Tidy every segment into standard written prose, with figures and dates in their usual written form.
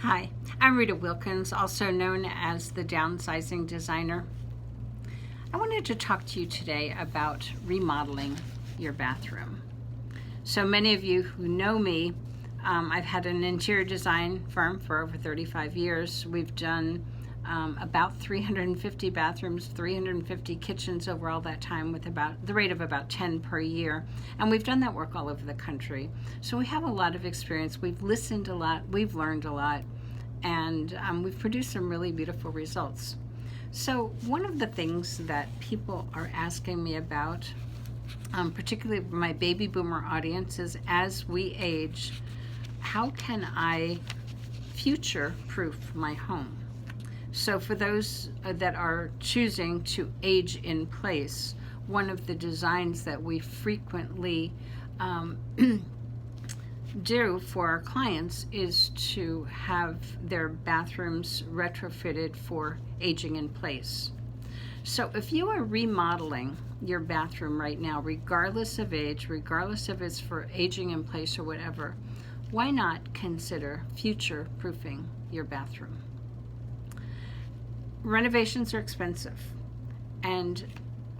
Hi, I'm Rita Wilkins, also known as the Downsizing Designer. I wanted to talk to you today about remodeling your bathroom. So many of you who know me, I've had an interior design firm for over 35 years. We've done about 350 bathrooms, 350 kitchens over all that time with about the rate of about 10 per year. And we've done that work all over the country. So we have a lot of experience. We've listened a lot, we've learned a lot, and we've produced some really beautiful results. So one of the things that people are asking me about, particularly my baby boomer audience, is as we age, how can I future-proof my home? So for those that are choosing to age in place, one of the designs that we frequently do for our clients is to have their bathrooms retrofitted for aging in place. So if you are remodeling your bathroom right now, regardless of age, regardless if it's for aging in place or whatever, why not consider future-proofing your bathroom? Renovations are expensive, and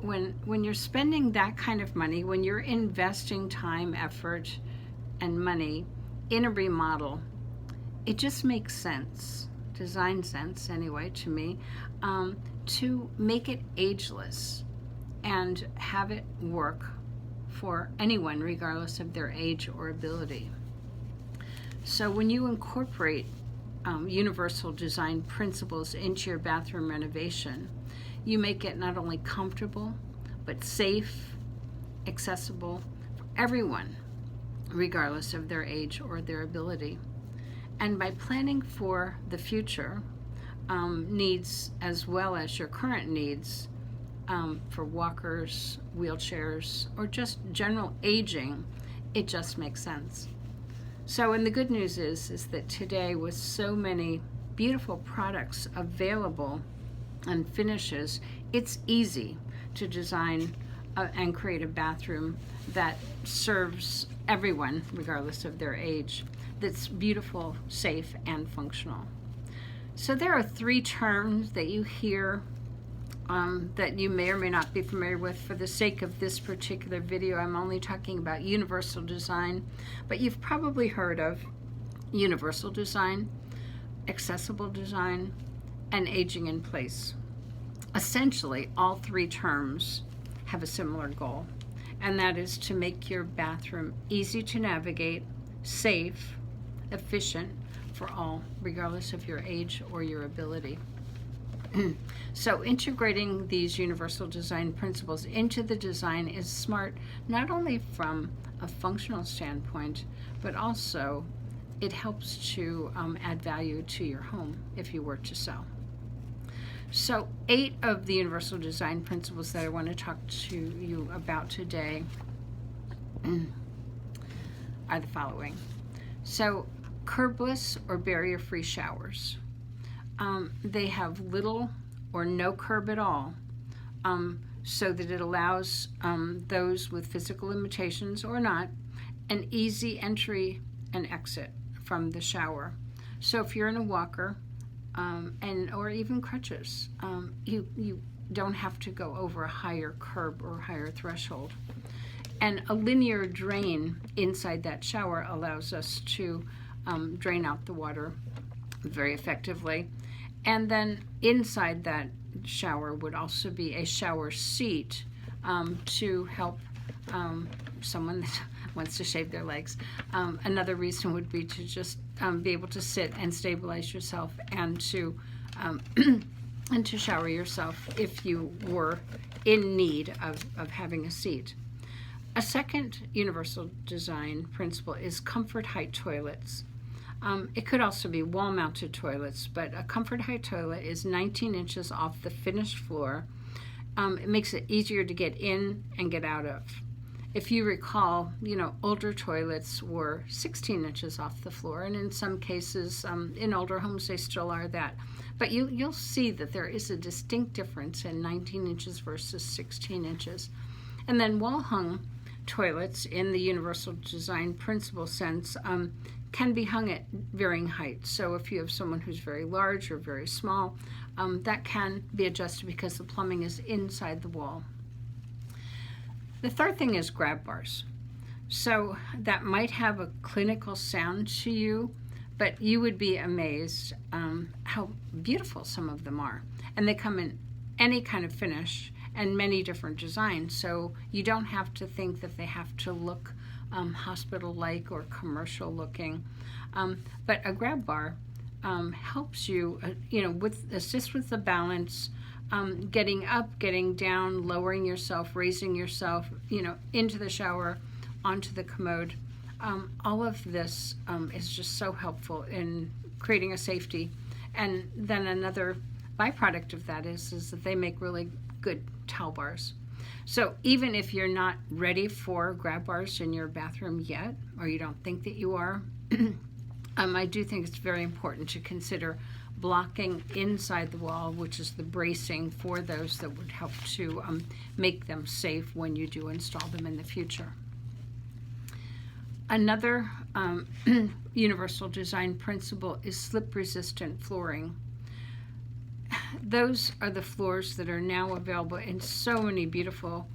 when you're spending that kind of money, when you're investing time, effort, and money in a remodel, it just makes sense, design sense anyway to me, to make it ageless and have it work for anyone regardless of their age or ability. So when you incorporate universal design principles into your bathroom renovation, you make it not only comfortable but safe, accessible for everyone regardless of their age or their ability. And by planning for the future needs as well as your current needs for walkers, wheelchairs, or just general aging, it just makes sense. So, and the good news is that today, with so many beautiful products available and finishes, it's easy to design and create a bathroom that serves everyone, regardless of their age, that's beautiful, safe, and functional. So there are three terms that you hear that you may or may not be familiar with. For the sake of this particular video, I'm only talking about universal design, but you've probably heard of universal design, accessible design, and aging in place. Essentially, all three terms have a similar goal, and that is to make your bathroom easy to navigate, safe, efficient for all, regardless of your age or your ability. So integrating these universal design principles into the design is smart, not only from a functional standpoint, but also it helps to add value to your home if you were to sell. So 8 of the universal design principles that I want to talk to you about today are the following. So curbless or barrier-free showers. They have little or no curb at all, so that it allows those with physical limitations or not an easy entry and exit from the shower. So if you're in a walker or even crutches, you don't have to go over a higher curb or higher threshold. And a linear drain inside that shower allows us to drain out the water very effectively. And then inside that shower would also be a shower seat to help someone that wants to shave their legs. Another reason would be to just be able to sit and stabilize yourself and to shower yourself if you were in need of having a seat. A second universal design principle is comfort height toilets. It could also be wall-mounted toilets, but a comfort height toilet is 19 inches off the finished floor. It makes it easier to get in and get out of. If you recall, older toilets were 16 inches off the floor, and in some cases, in older homes, they still are that. But you'll see that there is a distinct difference in 19 inches versus 16 inches. And then wall-hung toilets, in the universal design principle sense, can be hung at varying heights. So if you have someone who's very large or very small, that can be adjusted because the plumbing is inside the wall. The third thing is grab bars. So that might have a clinical sound to you, but you would be amazed how beautiful some of them are. And they come in any kind of finish and many different designs. So you don't have to think that they have to look hospital-like or commercial-looking. But a grab bar helps you, assist with the balance, getting up, getting down, lowering yourself, raising yourself, into the shower, onto the commode. All of this is just so helpful in creating a safety. And then another byproduct of that is that they make really good towel bars. So even if you're not ready for grab bars in your bathroom yet, or you don't think that you are, I do think it's very important to consider blocking inside the wall, which is the bracing for those that would help to make them safe when you do install them in the future. Another universal design principle is slip-resistant flooring. Those are the floors that are now available in so many beautiful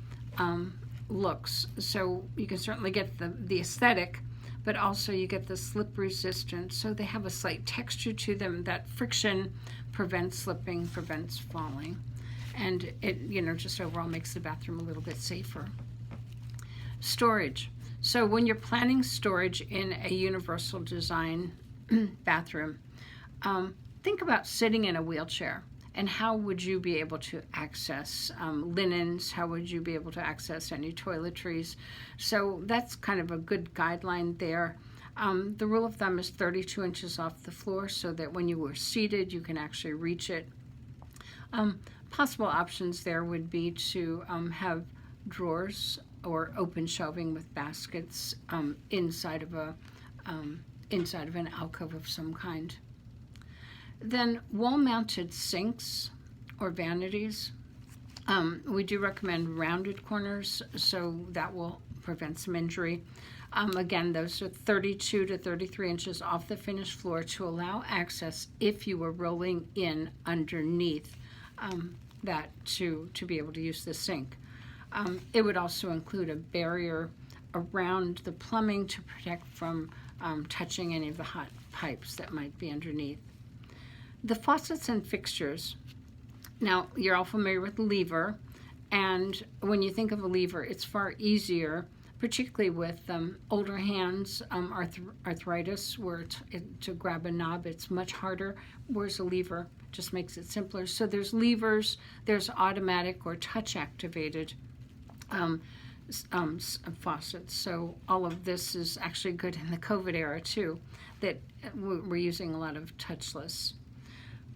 looks. So you can certainly get the aesthetic, but also you get the slip resistant. So they have a slight texture to them. That friction prevents slipping, prevents falling. And it, just overall makes the bathroom a little bit safer. Storage. So when you're planning storage in a universal design bathroom, think about sitting in a wheelchair. And how would you be able to access linens? How would you be able to access any toiletries? So that's kind of a good guideline there. The rule of thumb is 32 inches off the floor so that when you were seated, you can actually reach it. Possible options there would be to have drawers or open shelving with baskets inside of an alcove of some kind. Then wall-mounted sinks or vanities. We do recommend rounded corners, so that will prevent some injury. Again, those are 32 to 33 inches off the finished floor to allow access if you were rolling in underneath that to be able to use the sink. It would also include a barrier around the plumbing to protect from touching any of the hot pipes that might be underneath. The faucets and fixtures. Now, you're all familiar with the lever, and when you think of a lever, it's far easier, particularly with older hands, arthritis, where to grab a knob, it's much harder, whereas a lever just makes it simpler. So there's levers, there's automatic or touch-activated faucets. So all of this is actually good in the COVID era, too, that we're using a lot of touchless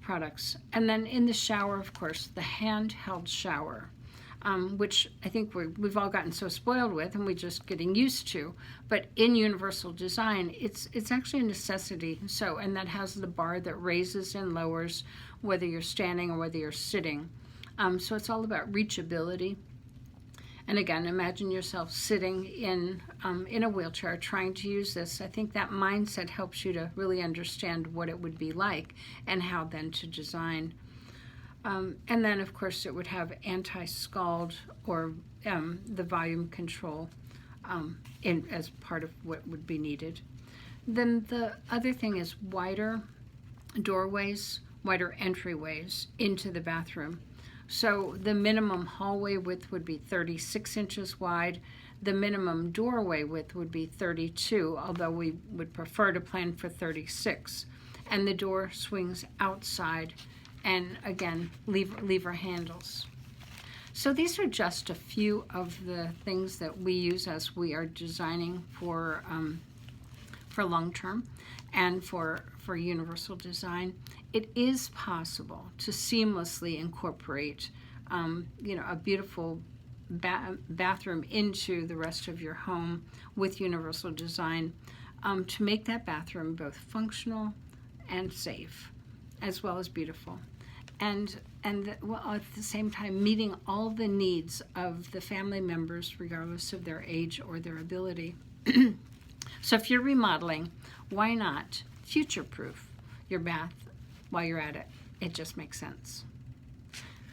products. And then in the shower, of course, the handheld shower, which I think we've all gotten so spoiled with and we're just getting used to. But in universal design, it's actually a necessity. So, and that has the bar that raises and lowers whether you're standing or whether you're sitting. So it's all about reachability. And again, imagine yourself sitting in a wheelchair trying to use this. I think that mindset helps you to really understand what it would be like and how then to design. And then, of course, it would have anti-scald or the volume control as part of what would be needed. Then the other thing is wider doorways, wider entryways into the bathroom. So the minimum hallway width would be 36 inches wide. The minimum doorway width would be 32, although we would prefer to plan for 36. And the door swings outside, and again, lever handles. So these are just a few of the things that we use as we are designing for long-term and for universal design. It is possible to seamlessly incorporate, a beautiful bathroom into the rest of your home with universal design to make that bathroom both functional and safe, as well as beautiful. And at the same time, meeting all the needs of the family members, regardless of their age or their ability. So if you're remodeling, why not future-proof your bath while you're at it? It just makes sense.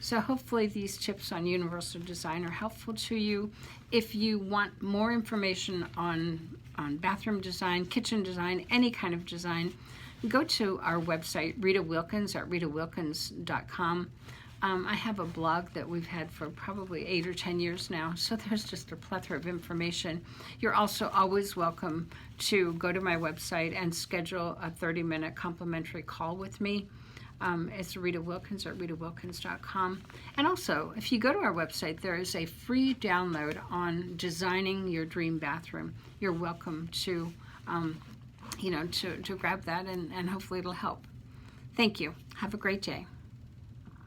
So hopefully these tips on universal design are helpful to you. If you want more information on bathroom design, kitchen design, any kind of design, go to our website, Rita Wilkins at ritawilkins.com. I have a blog that we've had for probably 8 or 10 years now, so there's just a plethora of information. You're also always welcome to go to my website and schedule a 30-minute complimentary call with me. It's Rita Wilkins at ritawilkins.com. And also, if you go to our website, there is a free download on designing your dream bathroom. You're welcome to, to grab that, and hopefully it'll help. Thank you. Have a great day.